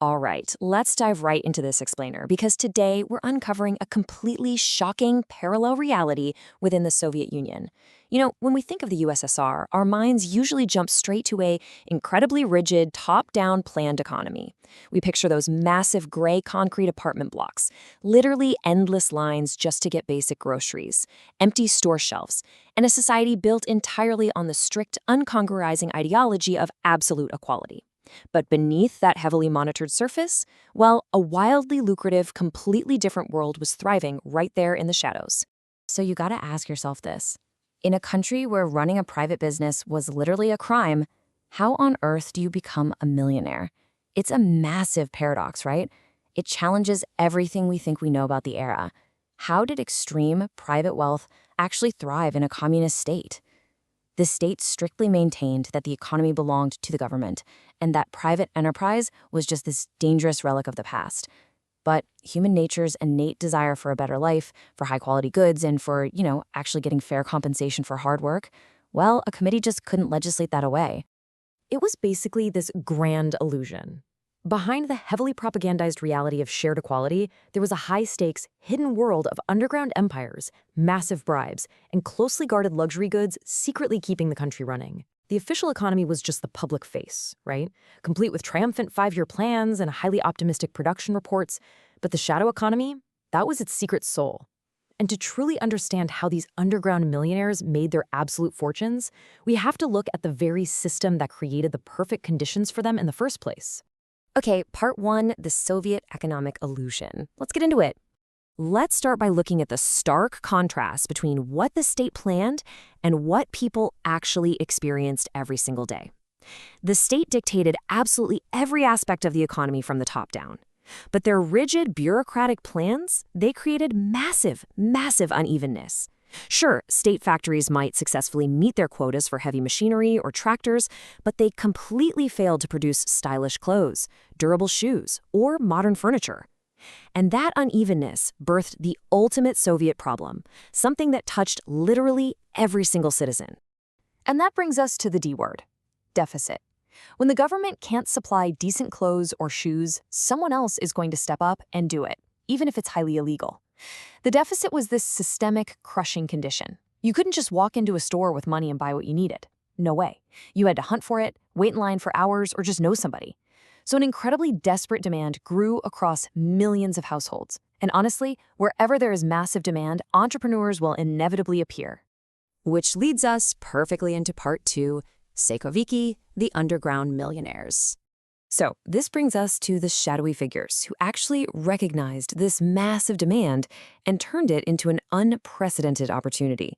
All right, let's dive right into this explainer because today we're uncovering a completely shocking parallel reality within the Soviet Union. When we think of the USSR, our minds usually jump straight to a incredibly rigid, top-down planned economy. We picture those massive gray concrete apartment blocks, literally endless lines just to get basic groceries, empty store shelves, and a society built entirely on the strict, uncongruizing ideology of absolute equality. But beneath that heavily monitored surface, well, a wildly lucrative, completely different world was thriving right there in the shadows. So you gotta ask yourself this. In a country where running a private business was literally a crime, how on earth do you become a millionaire? It's a massive paradox, right? It challenges everything we think we know about the era. How did extreme private wealth actually thrive in a communist state? The state strictly maintained that the economy belonged to the government, and that private enterprise was just this dangerous relic of the past. But human nature's innate desire for a better life, for high-quality goods, and for, actually getting fair compensation for hard work, well, a committee just couldn't legislate that away. It was basically this grand illusion. Behind the heavily propagandized reality of shared equality, there was a high-stakes, hidden world of underground empires, massive bribes, and closely guarded luxury goods secretly keeping the country running. The official economy was just the public face, right? Complete with triumphant 5-year plans and highly optimistic production reports. But the shadow economy, that was its secret soul. And to truly understand how these underground millionaires made their absolute fortunes, we have to look at the very system that created the perfect conditions for them in the first place. Okay, part one, the Soviet economic illusion. Let's get into it. Let's start by looking at the stark contrast between what the state planned and what people actually experienced every single day. The state dictated absolutely every aspect of the economy from the top down. But their rigid bureaucratic plans, they created massive, massive unevenness. Sure, state factories might successfully meet their quotas for heavy machinery or tractors, but they completely failed to produce stylish clothes, durable shoes, or modern furniture. And that unevenness birthed the ultimate Soviet problem, something that touched literally every single citizen. And that brings us to the D word, deficit. When the government can't supply decent clothes or shoes, someone else is going to step up and do it, even if it's highly illegal. The deficit was this systemic, crushing condition. You couldn't just walk into a store with money and buy what you needed. No way. You had to hunt for it, wait in line for hours, or just know somebody. So an incredibly desperate demand grew across millions of households. And honestly, wherever there is massive demand, entrepreneurs will inevitably appear. Which leads us perfectly into part two, Tsekhoviki, the underground millionaires. So this brings us to the shadowy figures who actually recognized this massive demand and turned it into an unprecedented opportunity.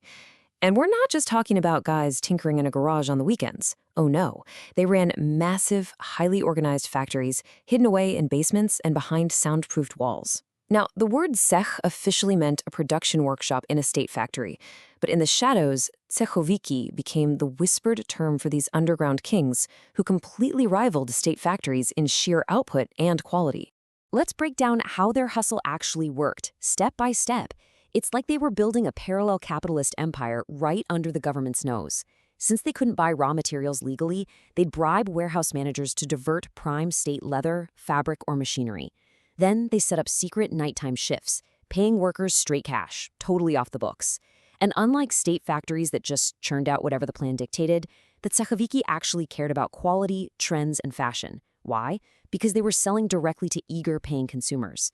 And we're not just talking about guys tinkering in a garage on the weekends. Oh no, they ran massive, highly organized factories hidden away in basements and behind soundproofed walls. Now, the word Tsech officially meant a production workshop in a state factory, but in the shadows, Tsekhoviki became the whispered term for these underground kings who completely rivaled state factories in sheer output and quality. Let's break down how their hustle actually worked, step by step. It's like they were building a parallel capitalist empire right under the government's nose. Since they couldn't buy raw materials legally, they'd bribe warehouse managers to divert prime state leather, fabric, or machinery. Then they set up secret nighttime shifts, paying workers straight cash, totally off the books. And unlike state factories that just churned out whatever the plan dictated, the Tsekhoviki actually cared about quality, trends, and fashion. Why? Because they were selling directly to eager paying consumers.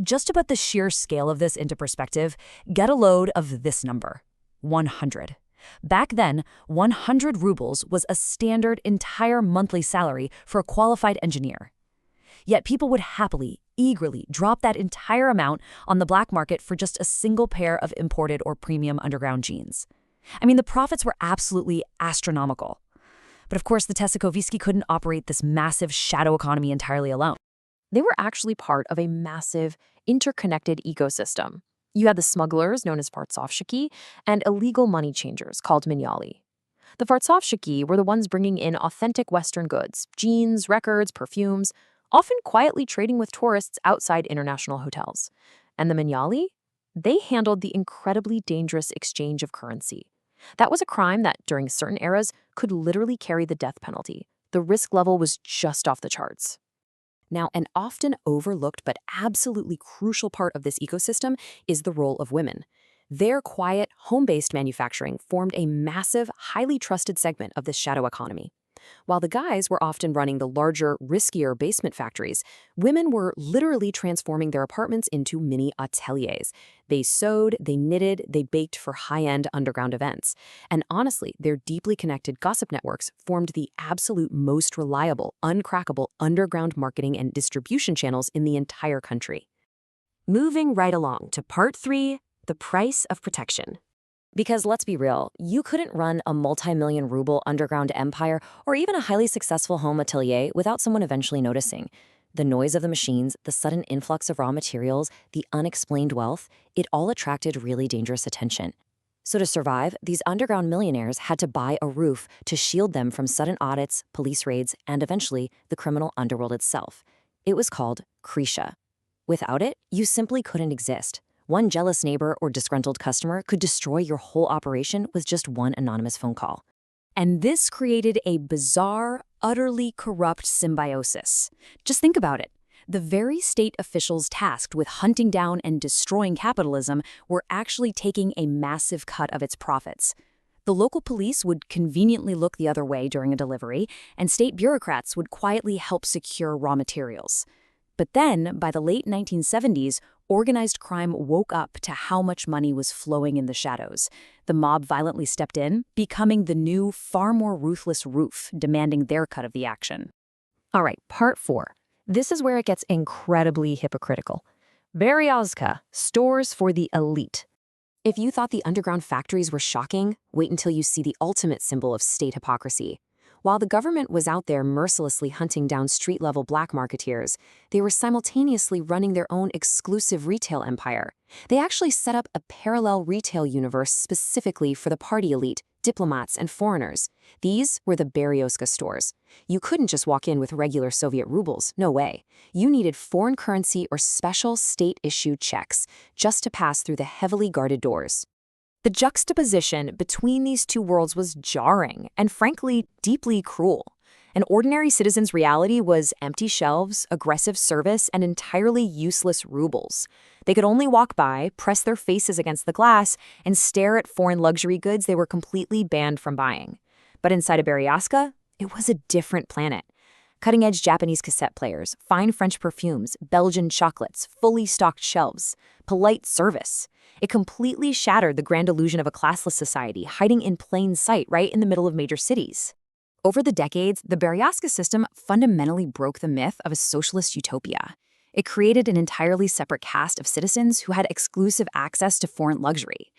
Just to put the sheer scale of this into perspective, get a load of this number, 100. Back then, 100 rubles was a standard entire monthly salary for a qualified engineer. Yet people would happily, eagerly drop that entire amount on the black market for just a single pair of imported or premium underground jeans. I mean, the profits were absolutely astronomical. But of course, the Tsekhoviki couldn't operate this massive shadow economy entirely alone. They were actually part of a massive, interconnected ecosystem. You had the smugglers, known as fartsovshiki, and illegal money changers, called minyali. The fartsovshiki were the ones bringing in authentic Western goods, jeans, records, perfumes, often quietly trading with tourists outside international hotels. And the minyali? They handled the incredibly dangerous exchange of currency. That was a crime that, during certain eras, could literally carry the death penalty. The risk level was just off the charts. Now, an often overlooked but absolutely crucial part of this ecosystem is the role of women. Their quiet, home-based manufacturing formed a massive, highly trusted segment of this shadow economy. While the guys were often running the larger, riskier basement factories, women were literally transforming their apartments into mini ateliers. They sewed, they knitted, they baked for high-end underground events. And honestly, their deeply connected gossip networks formed the absolute most reliable, uncrackable underground marketing and distribution channels in the entire country. Moving right along to part 3, the price of protection. Because let's be real, you couldn't run a multi-million ruble underground empire or even a highly successful home atelier without someone eventually noticing. The noise of the machines, the sudden influx of raw materials, the unexplained wealth, it all attracted really dangerous attention. So to survive, these underground millionaires had to buy a roof to shield them from sudden audits, police raids, and eventually the criminal underworld itself. It was called Krisha. Without it, you simply couldn't exist. One jealous neighbor or disgruntled customer could destroy your whole operation with just one anonymous phone call. And this created a bizarre, utterly corrupt symbiosis. Just think about it. The very state officials tasked with hunting down and destroying capitalism were actually taking a massive cut of its profits. The local police would conveniently look the other way during a delivery, and state bureaucrats would quietly help secure raw materials. But then, by the late 1970s, organized crime woke up to how much money was flowing in the shadows. The mob violently stepped in, becoming the new, far more ruthless ROOF, demanding their cut of the action. All right, part 4. This is where it gets incredibly hypocritical. Beryozka, stores for the elite. If you thought the underground factories were shocking, wait until you see the ultimate symbol of state hypocrisy. While the government was out there mercilessly hunting down street-level black marketeers, they were simultaneously running their own exclusive retail empire. They actually set up a parallel retail universe specifically for the party elite, diplomats, and foreigners. These were the Beryozka stores. You couldn't just walk in with regular Soviet rubles, no way. You needed foreign currency or special state-issued checks just to pass through the heavily guarded doors. The juxtaposition between these two worlds was jarring and, frankly, deeply cruel. An ordinary citizen's reality was empty shelves, aggressive service, and entirely useless rubles. They could only walk by, press their faces against the glass, and stare at foreign luxury goods they were completely banned from buying. But inside of Beryozka, it was a different planet. Cutting-edge Japanese cassette players, fine French perfumes, Belgian chocolates, fully stocked shelves, polite service. It completely shattered the grand illusion of a classless society hiding in plain sight right in the middle of major cities. Over the decades, the Beryozka system fundamentally broke the myth of a socialist utopia. It created an entirely separate caste of citizens who had exclusive access to foreign luxury.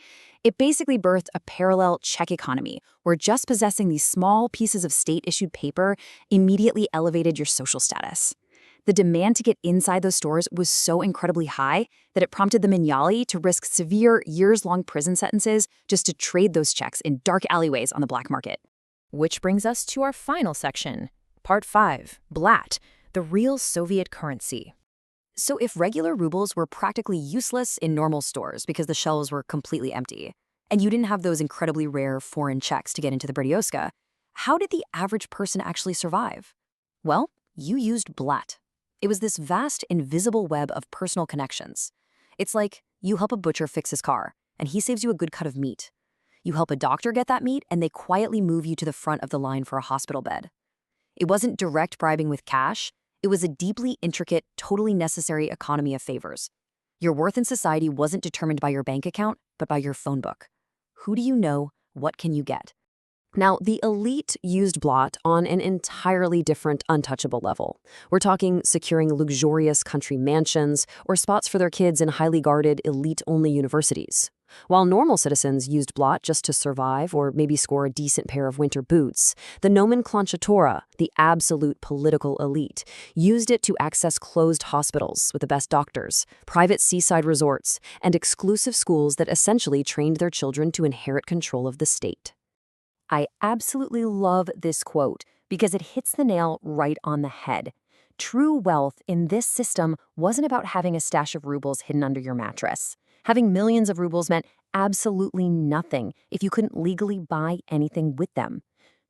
It basically birthed a parallel Czech economy, where just possessing these small pieces of state-issued paper immediately elevated your social status. The demand to get inside those stores was so incredibly high that it prompted the Mignali to risk severe, years-long prison sentences just to trade those checks in dark alleyways on the black market. Which brings us to our final section, Part 5, Blat, the real Soviet currency. So if regular rubles were practically useless in normal stores because the shelves were completely empty, and you didn't have those incredibly rare foreign checks to get into the Beryozka, how did the average person actually survive? Well, you used Blat. It was this vast, invisible web of personal connections. It's like you help a butcher fix his car, and he saves you a good cut of meat. You help a doctor get that meat, and they quietly move you to the front of the line for a hospital bed. It wasn't direct bribing with cash. It was a deeply intricate, totally necessary economy of favors. Your worth in society wasn't determined by your bank account, but by your phone book. Who do you know? What can you get? Now, the elite used Blat on an entirely different, untouchable level. We're talking securing luxurious country mansions or spots for their kids in highly guarded, elite-only universities. While normal citizens used Blat just to survive or maybe score a decent pair of winter boots, the nomenclatura, the absolute political elite, used it to access closed hospitals with the best doctors, private seaside resorts, and exclusive schools that essentially trained their children to inherit control of the state. I absolutely love this quote because it hits the nail right on the head. True wealth in this system wasn't about having a stash of rubles hidden under your mattress. Having millions of rubles meant absolutely nothing if you couldn't legally buy anything with them.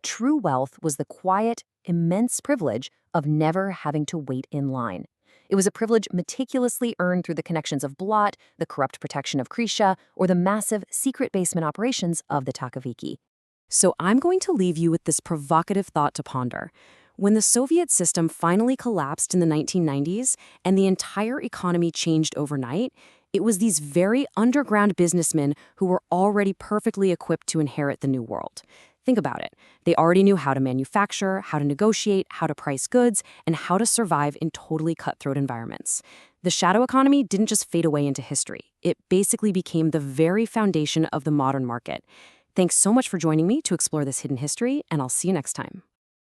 True wealth was the quiet, immense privilege of never having to wait in line. It was a privilege meticulously earned through the connections of Blot, the corrupt protection of Krisha, or the massive secret basement operations of the Tsekhoviki. So I'm going to leave you with this provocative thought to ponder. When the Soviet system finally collapsed in the 1990s and the entire economy changed overnight, it was these very underground businessmen who were already perfectly equipped to inherit the new world. Think about it. They already knew how to manufacture, how to negotiate, how to price goods, and how to survive in totally cutthroat environments. The shadow economy didn't just fade away into history. It basically became the very foundation of the modern market. Thanks so much for joining me to explore this hidden history, and I'll see you next time.